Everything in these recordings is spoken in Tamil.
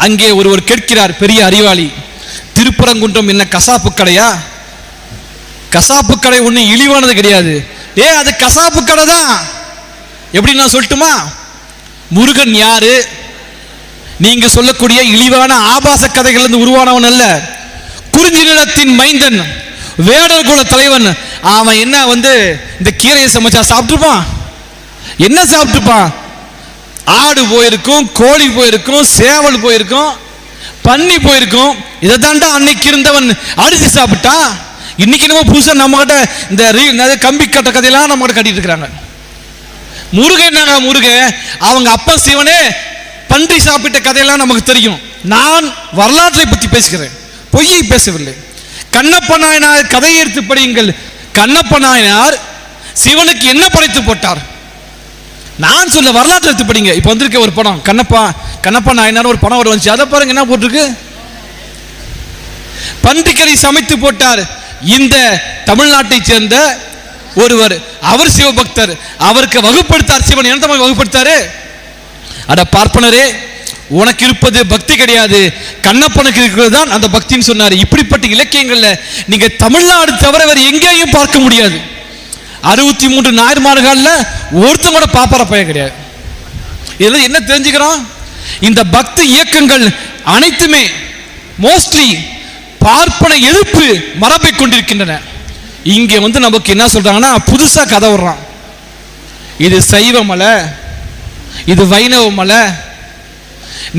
அங்கே ஒருவர் கேட்கிறார், பெரிய அறிவாளி, திருப்பரங்குன்றம் என்ன கசாப்பு கடையா? கசாப்பு கடை ஒண்ணு இழிவானது கிடையாது. அது கசாப்பு கடை தான். எப்படி நான் சொல்லட்டுமா? முருகன் யாரு? நீங்க சொல்லக்கூடிய இழிவான ஆபாச கதைகள் இருந்து உருவானவன் அல்ல. குறிஞ்சி நிலத்தின் மைந்தன், வேடர் குல தலைவன். அவன் என்ன இந்த கீரையை சமைச்சா சாப்பிட்டுருப்பான்? என்ன சாப்பிட்டுப்பான்? ஆடு போயிருக்கும், கோழி போயிருக்கும், சேவல் போயிருக்கும், பன்னி போயிருக்கும். இதை தாண்டா அன்னைக்கு இருந்தவன் அடிச்சு சாப்பிட்டா. இன்னைக்கு நம்ம புதுசா நம்ம கிட்ட இந்த கம்பி கட்ட கதையெல்லாம் நம்ம கிட்ட கட்டிட்டு இருக்கிறாங்க. முருகன் முருகன் அவங்க அப்பா சிவனே பன்றி சாப்பிட்ட கதையெல்லாம் நமக்கு தெரியும். நான் வரலாற்றை பற்றி பேசுகிறேன், பொய்யை பேசவில்லை. கண்ணப்ப நாயனார் கதையை எடுத்து படியுங்கள். கண்ணப்ப நாயனார் சிவனுக்கு என்ன படைத்து போட்டார்? நான் சொல்ல வரலாற்றை எடுத்து படிங்க. இப்ப வந்திருக்க ஒரு படம் கண்ணப்ப நாயனார் ஒரு படம் வந்துச்சு, அதை பாருங்க என்ன போட்டிருக்கு. பன்றிக்கறி சமைத்து போட்டார். இந்த தமிழ்நாட்டை சேர்ந்த ஒருவர், அவர் சிவபக்தர், அவருக்கு வகுப்படுத்தார் சிவன். என்ன வகுப்படுத்தாரு? அட பார்ப்பனரே, உனக்கு இருப்பது பக்தி கிடையாது, கண்ணப்பனுக்கு இருக்கிறது தான் அந்த பக்தின்னு சொன்னார். இப்படிப்பட்ட இலக்கியங்கள்ல நீங்க தமிழ்நாடு தவிர வேறு எங்கேயும் பார்க்க முடியாது. 63 நாயன்மார்கள்ல ஒருத்தன் கூட பாப்பார பய கிடையாது. இதெல்லாம் என்ன தெரிஞ்சுக்கிறோம்? இந்த பக்தி இயக்கங்கள் அனைத்துமே மோஸ்ட்லி பார்ப்பன எதிர்ப்பு மரபை கொண்டிருக்கின்றன. இங்க நமக்கு என்ன சொல்றாங்கன்னா, புதுசா கதை வர்றான். இது சைவ மலை, இது வைணவ மலை.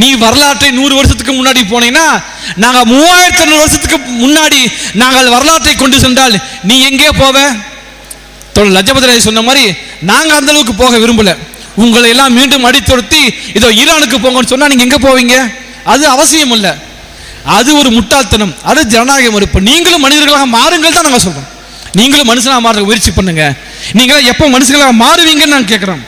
நீ வரலாற்றை 100 வருஷத்துக்கு முன்னாடி போனீங்கன்னா, நாங்க 3500 வருஷத்துக்கு முன்னாடி நாங்கள் வரலாற்றை கொண்டு சென்றால் நீ எங்கே போவ? லஜபதி ராய் சொன்ன மாதிரி நாங்க அந்த அளவுக்கு போக விரும்பல. உங்களை எல்லாம் மீண்டும் அடித்துரத்தி இதோ ஈரானுக்கு போங்கன்னு சொன்னா நீங்க எங்க போவீங்க? அது அவசியம் இல்லை. அது ஒரு முட்டாள்தனம், அது ஜனநாயக மறுப்பு. நீங்களும் மனிதர்களாக மாறுங்கள் தான் நாங்க சொல்றோம். நீங்களும் மனுஷனாக மாற முயற்சி பண்ணுங்க. நீங்க எப்போ மனுஷங்களாக மாறுவீங்கன்னு நான் கேட்கிறோம்.